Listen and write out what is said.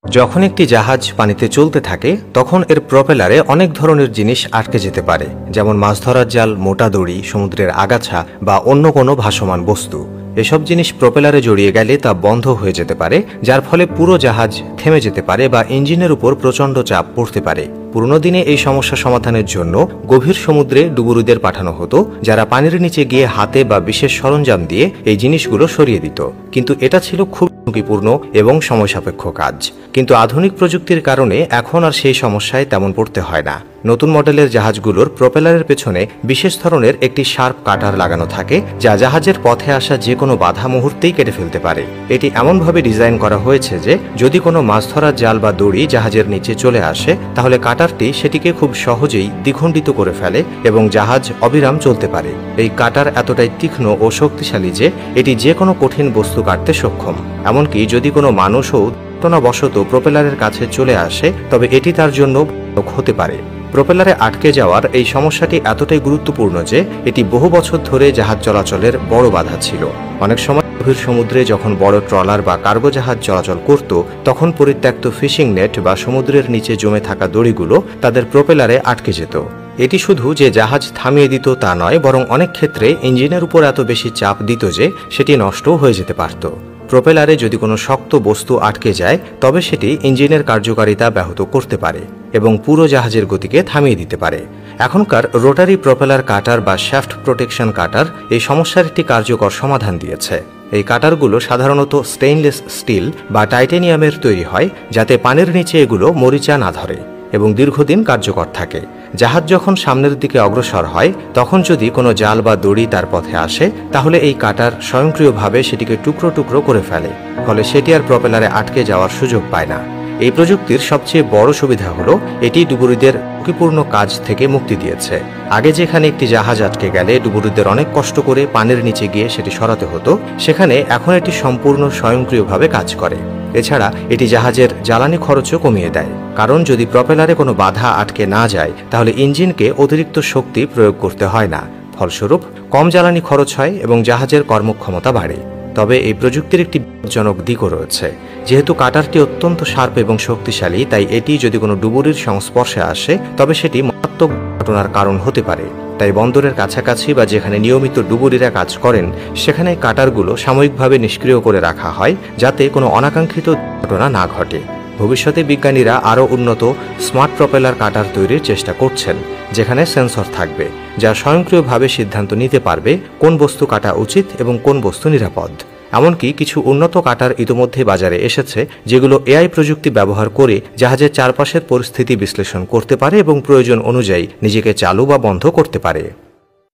যখন একটি জাহাজ পানিতে চলতে থাকে তখন এর প্রপেলারে অনেক ধরনের জিনিস আটকে যেতে পারে, যেমন মাছ ধরার জাল, মোটা দড়ি, সমুদ্রের আগাছা বা অন্য কোনো ভাসমান বস্তু। এসব জিনিস প্রপেলারে জড়িয়ে গেলে তা বন্ধ হয়ে যেতে পারে, যার ফলে পুরো জাহাজ থেমে যেতে পারে বা ইঞ্জিনের উপর প্রচণ্ড চাপ পড়তে পারে। পুরনো দিনে এই সমস্যা সমাধানের জন্য গভীর সমুদ্রে ডুবুরিদের পাঠানো হতো, যারা পানির নিচে গিয়ে হাতে বা বিশেষ সরঞ্জাম দিয়ে এই জিনিসগুলো সরিয়ে দিত। কিন্তু এটা ছিল খুব ঝুঁকিপূর্ণ এবং সময়সাপেক্ষ কাজ। কিন্তু আধুনিক প্রযুক্তির কারণে এখন আর সেই সমস্যায় তেমন পড়তে হয় না। নতুন মডেলের জাহাজগুলোর প্রপেলারের পেছনে বিশেষ ধরনের একটি শার্প কাটার লাগানো থাকে, যা জাহাজের পথে আসা যে কোনো বাধা মুহূর্তেই কেটে ফেলতে পারে। এটি এমনভাবে ডিজাইন করা হয়েছে যে যদি কোনো মাছ ধরার জাল বা দড়ি জাহাজের নিচে চলে আসে, তাহলে কাটারটি সেটিকে খুব সহজেই দ্বিখণ্ডিত করে ফেলে এবং জাহাজ অবিরাম চলতে পারে। এই কাটার এতটাই তীক্ষ্ণ ও শক্তিশালী যে এটি যে কোনো কঠিন বস্তু কাটতে সক্ষম। এমনকি যদি কোনো মানুষও ঘটনাবশত প্রপেলারের কাছে চলে আসে, তবে এটি তার জন্য হতে পারে। প্রপেলারে আটকে যাওয়ার এই সমস্যাটি এতটাই গুরুত্বপূর্ণ যে এটি বহু বছর ধরে জাহাজ চলাচলের বড় বাধা ছিল। অনেক সময় গভীর সমুদ্রে যখন বড় ট্রলার বা কার্গো জাহাজ চলাচল করত, তখন পরিত্যক্ত ফিশিং নেট বা সমুদ্রের নিচে জমে থাকা দড়িগুলো তাদের প্রপেলারে আটকে যেত। এটি শুধু যে জাহাজ থামিয়ে দিত তা নয়, বরং অনেক ক্ষেত্রে ইঞ্জিনের উপর এত বেশি চাপ দিত যে সেটি নষ্টও হয়ে যেতে পারত। প্রপেলারে যদি কোনো শক্ত বস্তু আটকে যায়, তবে সেটি ইঞ্জিনের কার্যকারিতা ব্যাহত করতে পারে এবং পুরো জাহাজের গতিকে থামিয়ে দিতে পারে। এখনকার রোটারি প্রপেলার কাটার বা শ্যাফট প্রোটেকশন কাটার এই সমস্যার একটি কার্যকর সমাধান দিয়েছে। এই কাটারগুলো সাধারণত স্টেইনলেস স্টিল বা টাইটেনিয়ামের তৈরি হয়, যাতে পানির নিচে এগুলো মরিচা না ধরে এবং দীর্ঘদিন কার্যকর থাকে। জাহাজ যখন সামনের দিকে অগ্রসর হয়, তখন যদি কোনো জাল বা দড়ি তার পথে আসে, তাহলে এই কাটার স্বয়ংক্রিয়ভাবে সেটিকে টুকরো টুকরো করে ফেলে, ফলে সেটি আর প্রপেলারে আটকে যাওয়ার সুযোগ পায় না। এই প্রযুক্তির সবচেয়ে বড় সুবিধা হলো এটি ডুবুরিদের ঝুঁকিপূর্ণ কাজ থেকে মুক্তি দিয়েছে। আগে যেখানে একটি জাহাজ আটকে গেলে ডুবুরিদের অনেক কষ্ট করে পানির নিচে গিয়ে সেটি সরাতে হতো, সেখানে এখন এটি সম্পূর্ণ স্বয়ংক্রিয়ভাবে কাজ করে। এছাড়া এটি জাহাজের জ্বালানি খরচও কমিয়ে দেয়, কারণ যদি প্রপেলারে কোনো বাধা আটকে না যায়, তাহলে ইঞ্জিনকে অতিরিক্ত শক্তি প্রয়োগ করতে হয় না। ফলস্বরূপ কম জ্বালানি খরচ হয় এবং জাহাজের কর্মক্ষমতা বাড়ে। তবে এই প্রযুক্তির একটি বিপজ্জনক দিকও রয়েছে। যেহেতু কাটারটি অত্যন্ত শার্প এবং শক্তিশালী, তাই এটি যদি কোনো ডুবুরির সংস্পর্শে আসে, তবে সেটি মারাত্মক ঘটনার কারণ হতে পারে। তাই বন্দরের কাছাকাছি বা যেখানে নিয়মিত ডুবুরিরা কাজ করেন, সেখানে কাটারগুলো সাময়িকভাবে নিষ্ক্রিয় করে রাখা হয়, যাতে কোনো অনাকাঙ্ক্ষিত ঘটনা না ঘটে। ভবিষ্যতে বিজ্ঞানীরা আরও উন্নত স্মার্ট প্রপেলার কাটার তৈরির চেষ্টা করছেন, যেখানে সেন্সর থাকবে, যা স্বয়ংক্রিয়ভাবে সিদ্ধান্ত নিতে পারবে কোন বস্তু কাটা উচিত এবং কোন বস্তু নিরাপদ। এমনকি কিছু উন্নত কাটার ইতোমধ্যে বাজারে এসেছে, যেগুলো এআই প্রযুক্তি ব্যবহার করে জাহাজের চারপাশের পরিস্থিতি বিশ্লেষণ করতে পারে এবং প্রয়োজন অনুযায়ী নিজেকে চালু বা বন্ধ করতে পারে।